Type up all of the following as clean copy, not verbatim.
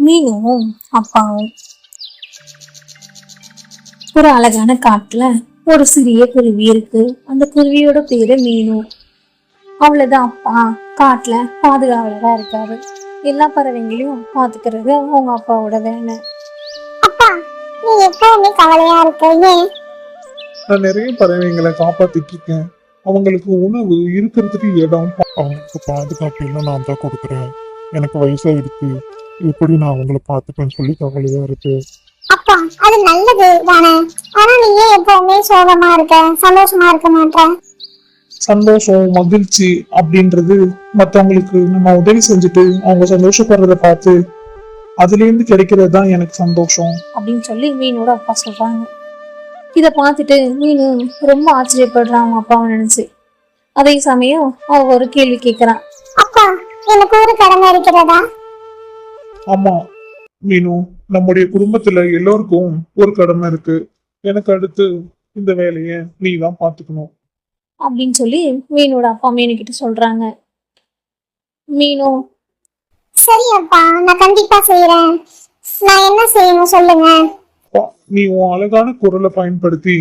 மீனும் அப்பாவும் ஒரு அழகான காட்டுல ஒரு சிறிய குருவி இருக்கு. அந்த குருவியோட பேரு மீனு. அவ்வளவுதான் அப்பா காட்டுல பாதுகாவலரா இருக்காரு. எல்லா பறவைங்களையும் பாத்துக்கிறது அவங்க அப்பாவோட வேலை. அப்பா, நீ எப்பவுமே கவலையா இருக்க ஏன்? நான் நிறைய பறவைங்களை காப்பாத்திட்டு இருக்கேன். அவங்களுக்கு உணவு இருக்கிறதுக்கு இடம், அவங்களுக்கு பாதுகாப்பு எல்லாம் நான் தான் கொடுக்குறேன். எனக்கு வயசாயிடுச்சு, எப்படி நான் அவங்கள பார்த்துப்பேன்னு சொல்லி கவலையா இருக்கு. அப்பா, அது நல்லது தானே. ஆனா நீ ஏன் எப்பவுமே சோகமா இருக்க, சந்தோஷமா இருக்க மாட்ட? சந்தோஷம் மகிழ்ச்சி அப்படின்றது மற்றவங்களுக்கு நம்ம உதவி செஞ்சுட்டு அவங்க சந்தோஷப்படுறத பார்த்து அதுல இருந்து கிடைக்கிறது தான் எனக்கு சந்தோஷம் அப்படின்னு சொல்லி மீனோட அப்பா சொல்றாங்க. இத பார்த்துட்டு மீனு ரொம்ப ஆச்சரியப்படுறான் அவங்க அப்பாவை நினைச்சு. அதே சமயம் அவ ஒரு கேள்வி கேட்கிறான். அப்பா, எனக்கு ஒரு கடமை இருக்கிறதா? ஆமா மீனு, நம்முடைய குடும்பத்துல எல்லோருக்கும் ஒரு கடமை இருக்கு. எனக்கு அடுத்து இந்த வேலைய நீ தான் பாத்துக்கணும் அப்படின்னு சொல்லி மீனோட அப்பா மீனு கிட்ட சொல்றாங்க. மீனு சரி அப்பா, நான் கண்டிப்பா செய்யறேன். நான் என்ன செய்யணும் சொல்லுங்க. நீ உன் அழகான குரலை பயன்படுத்தி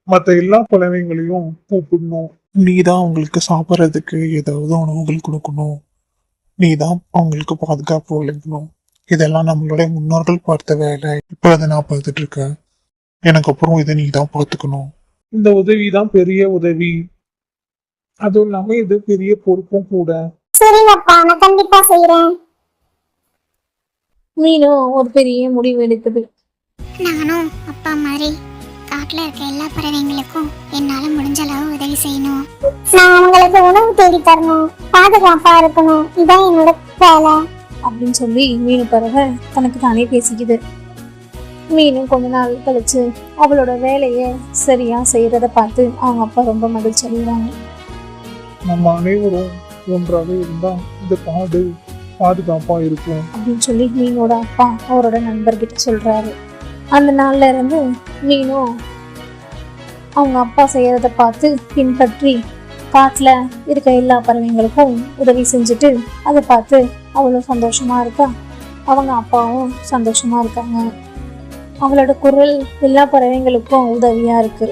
மத்த எல்லா பறவைங்களையும் கூப்பிடணும். நீ தான் அவங்களுக்கு சாப்பிட்றதுக்கு ஏதாவது உணவுகள் கொடுக்கணும். நீ தான் அவங்களுக்கு பாதுகாப்பு வழங்கணும். இதெல்லாம் நம்மளுடைய முன்னோர்கள் பார்த்த வேலை. இப்ப அதை நான் பார்த்துட்டு இருக்கேன். எனக்கு அப்புறம் இதை நீ தான் பார்த்துக்கணும். இந்த உதவி தான் பெரிய உதவி. அதுவும் இல்லாம இது பெரிய பொறுப்பும் கூட. சரிங்கப்பா, நான் கண்டிப்பா செய்யறேன். மீனு ஒரு பெரிய முடிவு எடுக்குது. நானும் அப்பா மாதிரி காட்டுல இருக்க எல்லா பறவைங்களுக்கும் என்னால முடிஞ்ச அளவு உதவி செய்யணும். நான் அவங்களுக்கு உணவு தேடி தரணும், பாதுகாப்பா இருக்கணும். இதான் என்னோட வேலை அப்படின்னு சொல்லி மீனு பறவை தனக்கு தானே பேசிக்குது. மீனும் கொஞ்ச நாள் கழிச்சு அவளோட வேலைய சரியா செய்யறத பார்த்து அவங்க அப்பா ரொம்ப மகிழ்ச்சி அடைகிறாங்க. நம்ம அனைவரும் ஒன்றாக இருந்தா இந்த காடு பாதுகாப்பா இருக்கும் அப்படின்னு சொல்லி மீனோட அப்பா அவரோட நண்பர்கிட்ட சொல்றாரு. அந்த நாள்ல இருந்து மீனும் அவங்க அப்பா செய்யறத பார்த்து பின்பற்றி காட்டுல இருக்க எல்லா பறவைங்களுக்கும் உதவி செஞ்சுட்டு அதை பார்த்து அவ்வளோ சந்தோஷமா இருக்கா. அவங்க அப்பாவும் சந்தோஷமா இருக்காங்க. அவளோட குரல் எல்லா பறவைங்களுக்கும் உதவியா இருக்கு.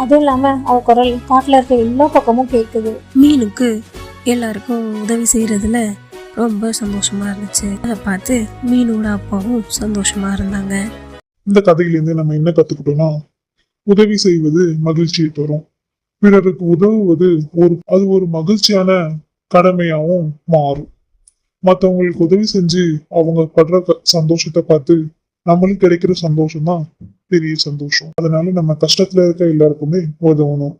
அதுவும் இல்லாம அவ குரல் காட்டுல இருக்க எல்லா பக்கமும் கேக்குது. மீனுக்கு எல்லாருக்கும் உதவி செய்யறதுல ரொம்ப சந்தோஷமா இருந்துச்சு. அதை பார்த்து மீனோட அப்பாவும் சந்தோஷமா இருந்தாங்க. இந்த கதையிலிருந்து நம்ம என்ன கத்துக்கிட்டோம்னா, உதவி செய்வது மகிழ்ச்சியை தரும். பிறருக்கு உதவுவது அது ஒரு மகிழ்ச்சியான கடமையாவும் மாறும். மற்றவங்களுக்கு உதவி செஞ்சு அவங்க படுற சந்தோஷத்தை பார்த்து நம்மளுக்கு கிடைக்கிற சந்தோஷம் தான் பெரிய சந்தோஷம். அதனால நம்ம கஷ்டத்துல இருக்க எல்லாருக்குமே உதவணும்.